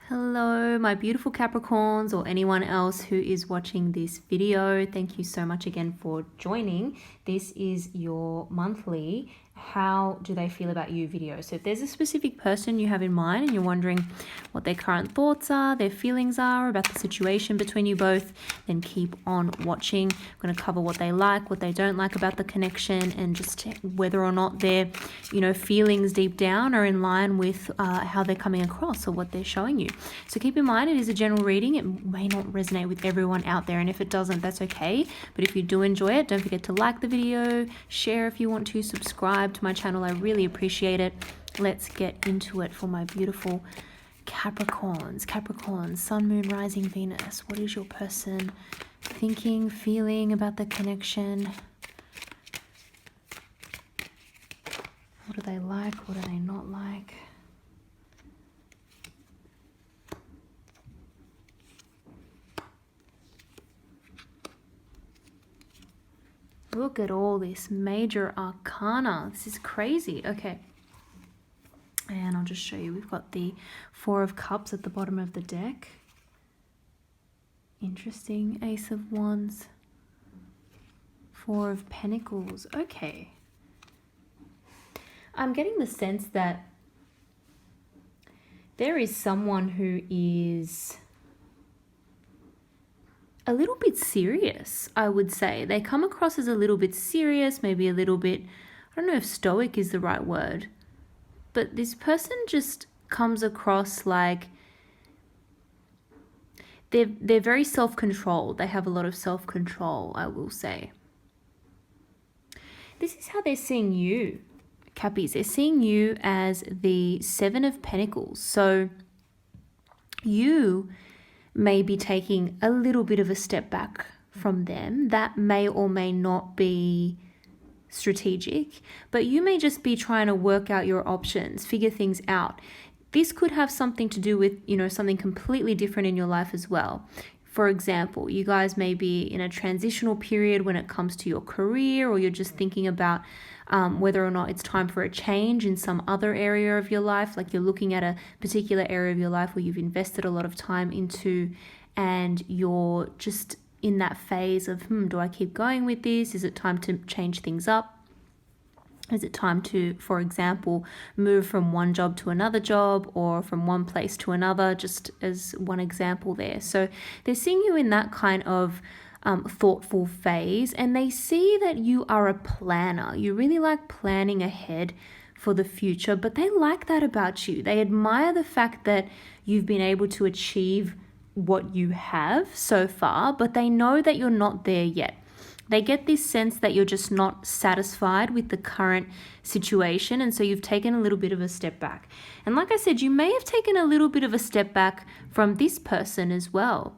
Hello, my beautiful Capricorns, or anyone else who is watching this video. Thank you so much again for joining. This is your monthly how do they feel about you video. So if there's a specific person you have in mind and you're wondering what their current thoughts are, their feelings are about the situation between you both, then keep on watching. I'm going to cover what they like, what they don't like about the connection, and just whether or not their feelings deep down are in line with how they're coming across or what they're showing you. So keep in mind, it is a general reading. It may not resonate with everyone out there, and if it doesn't, that's okay. But if you do enjoy it, don't forget to like the video, share if you want to, subscribe to my channel. I really appreciate it. Let's get into it for my beautiful Capricorns, Sun, Moon, Rising, Venus. What is your person thinking, feeling about the connection? What do they like? What do they not like? Look at all this major arcana. This is crazy. Okay. And I'll just show you. We've got the Four of Cups at the bottom of the deck. Interesting. Ace of Wands. Four of Pentacles. Okay. I'm getting the sense that there is someone who is a little bit serious, I would say. They come across as a little bit serious, maybe a little bit, I don't know if stoic is the right word, but this person just comes across like they're very self-controlled. They have a lot of self-control, I will say. This is how they're seeing you, Cappies. They're seeing you as the Seven of Pentacles. So you may be taking a little bit of a step back from them. That may or may not be strategic, but you may just be trying to work out your options, figure things out. This could have something to do with, something completely different in your life as well. For example, you guys may be in a transitional period when it comes to your career, or you're just thinking about whether or not it's time for a change in some other area of your life. Like you're looking at a particular area of your life where you've invested a lot of time into, and you're just in that phase of, do I keep going with this? Is it time to change things up? Is it time to, for example, move from one job to another job, or from one place to another, just as one example there. So they're seeing you in that kind of thoughtful phase, and they see that you are a planner. You really like planning ahead for the future, but they like that about you. They admire the fact that you've been able to achieve what you have so far, but they know that you're not there yet. They get this sense that you're just not satisfied with the current situation, and so you've taken a little bit of a step back. And like I said, you may have taken a little bit of a step back from this person as well.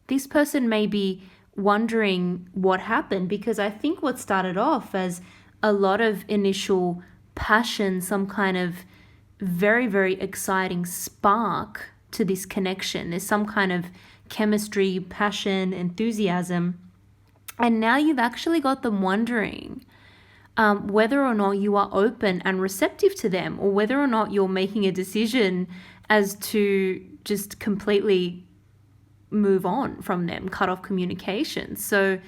This person may be wondering what happened, because I think what started off as a lot of initial passion, some kind of very, very exciting spark to this connection. There's some kind of chemistry, passion, enthusiasm. And now you've actually got them wondering whether or not you are open and receptive to them, or whether or not you're making a decision as to just completely move on from them, cut off communication. So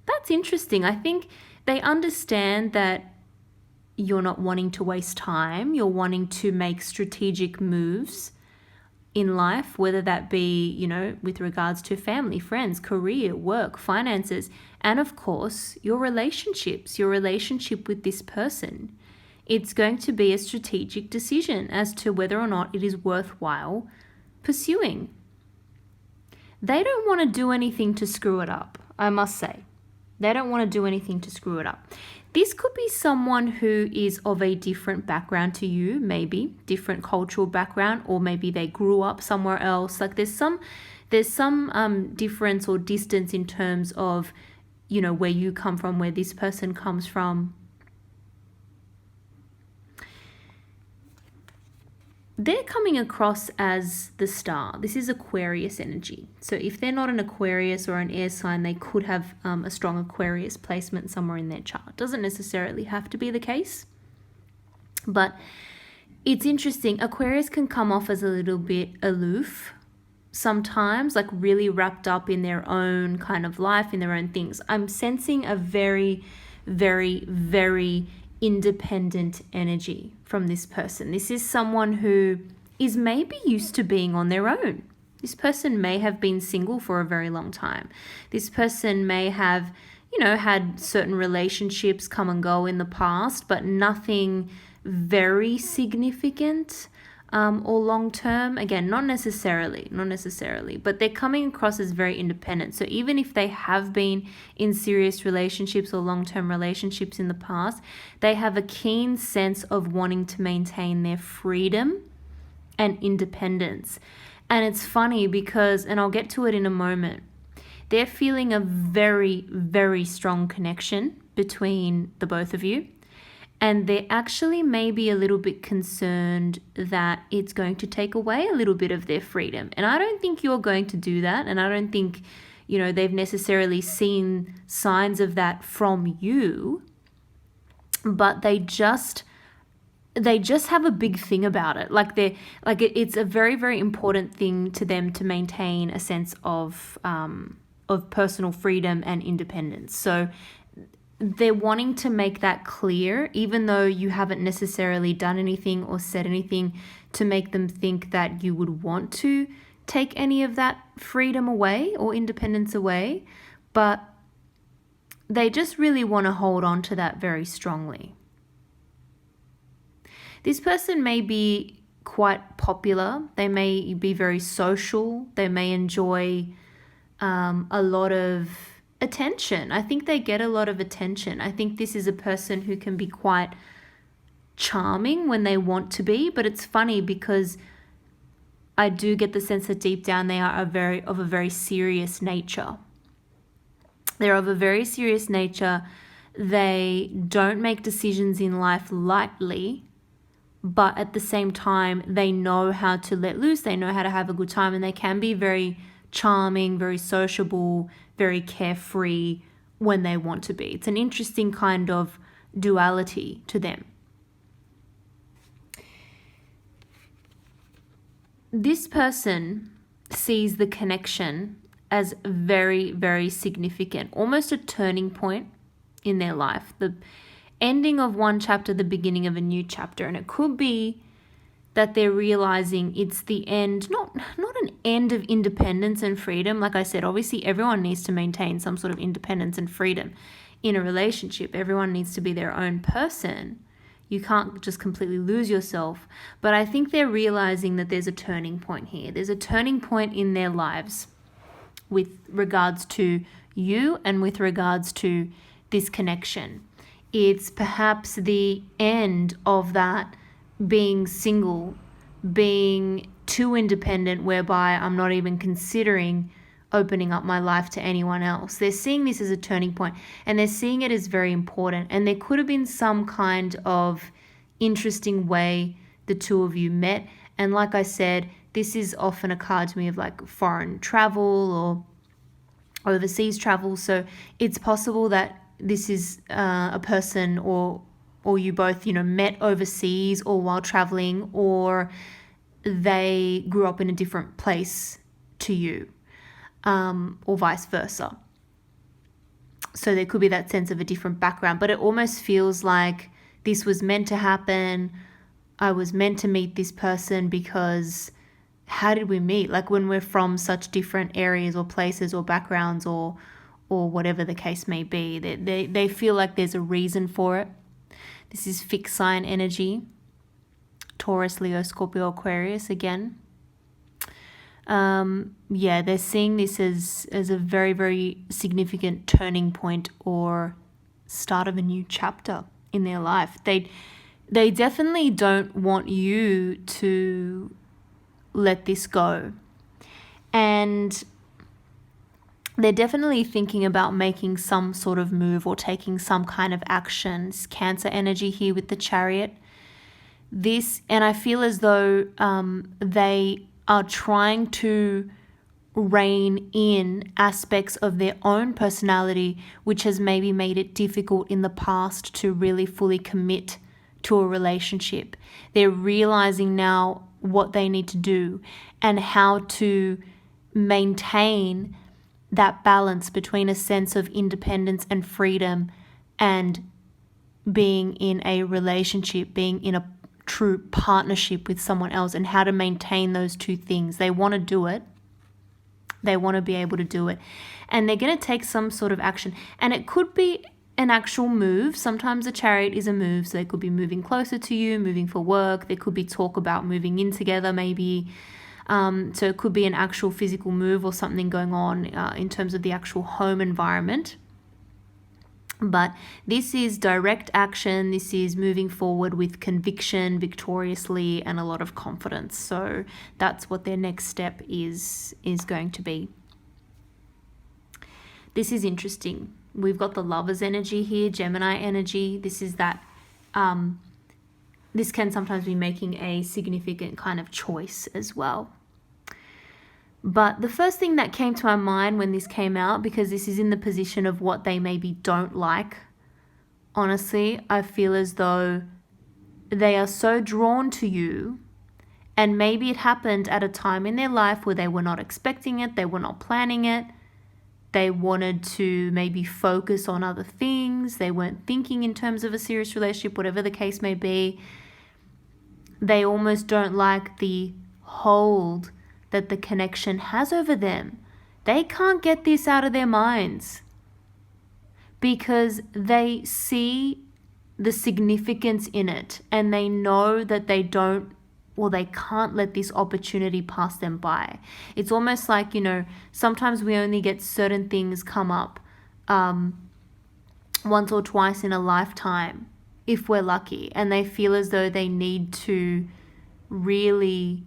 that's interesting. I think they understand that you're not wanting to waste time. You're wanting to make strategic moves in life, whether that be, with regards to family, friends, career, work, finances, and of course, your relationships, your relationship with this person. It's going to be a strategic decision as to whether or not it is worthwhile pursuing. They don't want to do anything to screw it up, I must say. They don't want to do anything to screw it up. This could be someone who is of a different background to you, maybe different cultural background, or maybe they grew up somewhere else. Like there's some difference or distance in terms of, where you come from, where this person comes from. They're coming across as the star. This is Aquarius energy. So if they're not an Aquarius or an air sign, they could have a strong Aquarius placement somewhere in their chart. Doesn't necessarily have to be the case, but it's interesting. Aquarius can come off as a little bit aloof sometimes, like really wrapped up in their own kind of life, in their own things. I'm sensing a very, very, very independent energy from this person. This is someone who is maybe used to being on their own. This person may have been single for a very long time. This person may have, had certain relationships come and go in the past, but nothing very significant or long term. Again, not necessarily, but they're coming across as very independent. So even if they have been in serious relationships or long-term relationships in the past, they have a keen sense of wanting to maintain their freedom and independence. And it's funny because, and I'll get to it in a moment, they're feeling a very, very strong connection between the both of you. And they actually may be a little bit concerned that it's going to take away a little bit of their freedom. And I don't think you're going to do that. And I don't think, they've necessarily seen signs of that from you. But they just have a big thing about it. It's a very, very important thing to them to maintain a sense of personal freedom and independence. So they're wanting to make that clear, even though you haven't necessarily done anything or said anything to make them think that you would want to take any of that freedom away or independence away. But they just really want to hold on to that very strongly. This person may be quite popular. They may be very social. They may enjoy a lot of attention. I think they get a lot of attention. I think this is a person who can be quite charming when they want to be, but it's funny because I do get the sense that deep down they are of a very serious nature. They're of a very serious nature. They don't make decisions in life lightly, but at the same time, they know how to let loose. They know how to have a good time, and they can be very charming, very sociable, very carefree when they want to be. It's an interesting kind of duality to them. This person sees the connection as very, very significant, almost a turning point in their life. The ending of one chapter, the beginning of a new chapter. And it could be that they're realizing it's the end, not an end of independence and freedom. Like I said, obviously everyone needs to maintain some sort of independence and freedom in a relationship. Everyone needs to be their own person. You can't just completely lose yourself. But I think they're realizing that there's a turning point here. There's a turning point in their lives with regards to you and with regards to this connection. It's perhaps the end of that being single, being too independent, whereby I'm not even considering opening up my life to anyone else. They're seeing this as a turning point, and they're seeing it as very important. And there could have been some kind of interesting way the two of you met. And like I said, this is often a card to me of like foreign travel or overseas travel. So it's possible that this is a person or you both, met overseas or while traveling, or they grew up in a different place to you, or vice versa. So there could be that sense of a different background, but it almost feels like this was meant to happen. I was meant to meet this person because how did we meet? Like when we're from such different areas or places or backgrounds or whatever the case may be, they feel like there's a reason for it. This is fixed sign energy. Taurus, Leo, Scorpio, Aquarius again. They're seeing this as a very, very significant turning point or start of a new chapter in their life. They definitely don't want you to let this go. And they're definitely thinking about making some sort of move or taking some kind of action. It's Cancer energy here with the Chariot. And I feel as though they are trying to rein in aspects of their own personality, which has maybe made it difficult in the past to really fully commit to a relationship. They're realizing now what they need to do and how to maintain that balance between a sense of independence and freedom and being in a relationship, being in a true partnership with someone else, and how to maintain those two things. They want to do it. They want to be able to do it. And they're going to take some sort of action. And it could be an actual move. Sometimes a chariot is a move. So they could be moving closer to you, moving for work. There could be talk about moving in together maybe. So it could be an actual physical move or something going on in terms of the actual home environment. But this is direct action. This is moving forward with conviction, victoriously, and a lot of confidence. So that's what their next step is going to be. This is interesting. We've got the Lover's energy here, Gemini energy. This is that, this can sometimes be making a significant kind of choice as well. But the first thing that came to my mind when this came out, because this is in the position of what they maybe don't like, honestly, I feel as though they are so drawn to you, and maybe it happened at a time in their life where they were not expecting it, they were not planning it, they wanted to maybe focus on other things, they weren't thinking in terms of a serious relationship, whatever the case may be. They almost don't like the hold that the connection has over them. They can't get this out of their minds because they see the significance in it, and they know that they can't let this opportunity pass them by. It's almost like, sometimes we only get certain things come up once or twice in a lifetime, if we're lucky, and they feel as though they need to really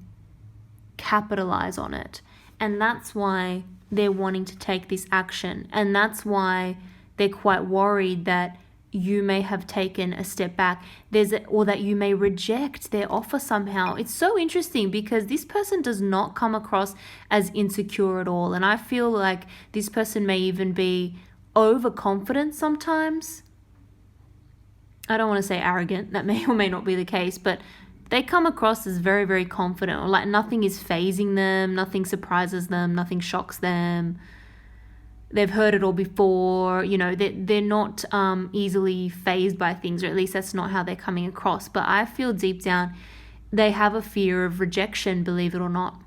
capitalize on it. And that's why they're wanting to take this action. And that's why they're quite worried that you may have taken a step back, or that you may reject their offer somehow. It's so interesting because this person does not come across as insecure at all. And I feel like this person may even be overconfident sometimes. I don't want to say arrogant. That may or may not be the case, but they come across as very, very confident, or like nothing is fazing them, nothing surprises them, nothing shocks them. They've heard it all before, they're not easily fazed by things, or at least that's not how they're coming across. But I feel deep down they have a fear of rejection, believe it or not.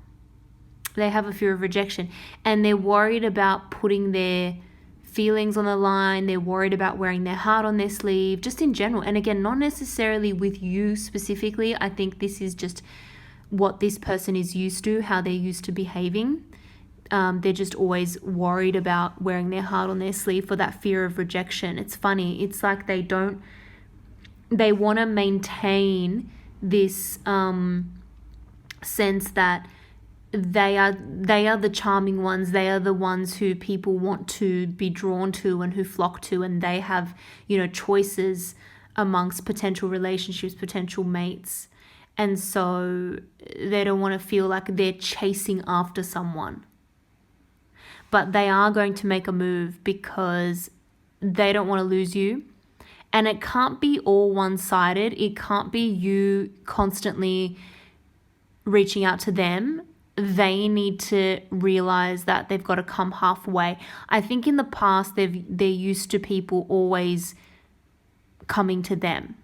They have a fear of rejection, and they're worried about putting their feelings on the line. They're worried about wearing their heart on their sleeve, just in general. And again, not necessarily with you specifically. I think this is just what this person is used to, how they're used to behaving. They're just always worried about wearing their heart on their sleeve for that fear of rejection. It's funny. It's like they want to maintain this sense that they are the charming ones. They are the ones who people want to be drawn to and who flock to, and they have, choices amongst potential relationships, potential mates. And so they don't want to feel like they're chasing after someone. But they are going to make a move because they don't want to lose you. And it can't be all one-sided. It can't be you constantly reaching out to them. They need to realize that they've got to come halfway. I think in the past they're used to people always coming to them,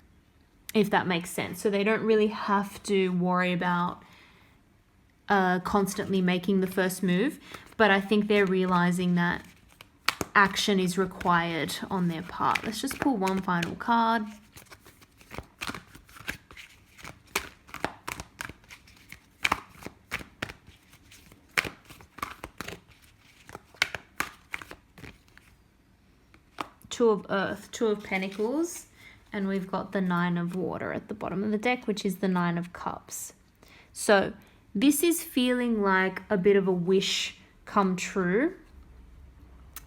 if that makes sense. So they don't really have to worry about constantly making the first move. But I think they're realizing that action is required on their part. Let's just pull one final card. Two of Earth, Two of Pentacles, and we've got the Nine of Water at the bottom of the deck, which is the Nine of Cups. So this is feeling like a bit of a wish come true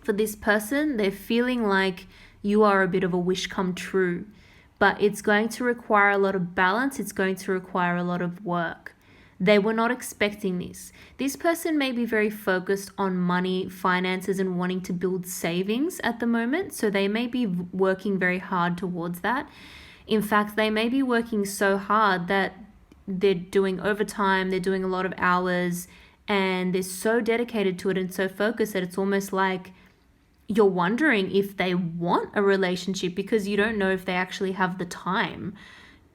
for this person. They're feeling like you are a bit of a wish come true, but it's going to require a lot of balance. It's going to require a lot of work. They were not expecting this. This person may be very focused on money, finances, and wanting to build savings at the moment. So they may be working very hard towards that. In fact, they may be working so hard that they're doing overtime, they're doing a lot of hours, and they're so dedicated to it and so focused that it's almost like you're wondering if they want a relationship because you don't know if they actually have the time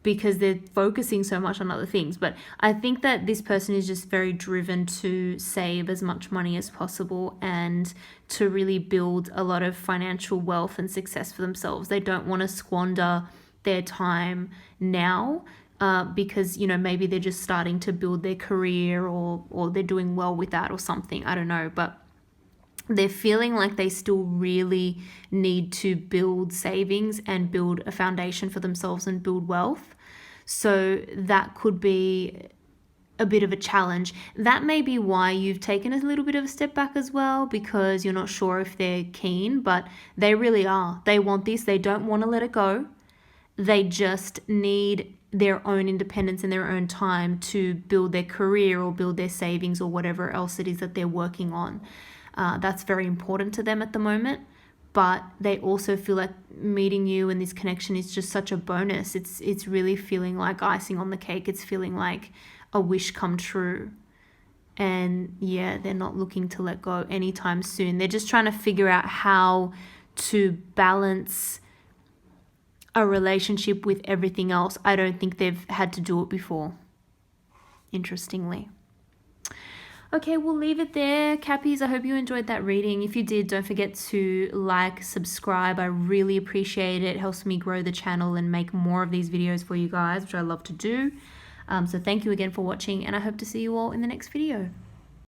because they're focusing so much on other things. But I think that this person is just very driven to save as much money as possible and to really build a lot of financial wealth and success for themselves. They don't want to squander their time now because, you know, maybe they're just starting to build their career or they're doing well with that or something. I don't know, but they're feeling like they still really need to build savings and build a foundation for themselves and build wealth. So that could be a bit of a challenge. That may be why you've taken a little bit of a step back as well, because you're not sure if they're keen, but they really are. They want this. They don't want to let it go. They just need their own independence and their own time to build their career or build their savings or whatever else it is that they're working on. That's very important to them at the moment, but they also feel like meeting you and this connection is just such a bonus. It's really feeling like icing on the cake. It's feeling like a wish come true. And yeah, they're not looking to let go anytime soon. They're just trying to figure out how to balance a relationship with everything else. I don't think they've had to do it before, interestingly. Okay, we'll leave it there, Cappies. I hope you enjoyed that reading. If you did, don't forget to like, subscribe. I really appreciate it. It helps me grow the channel and make more of these videos for you guys, which I love to do. So thank you again for watching, and I hope to see you all in the next video.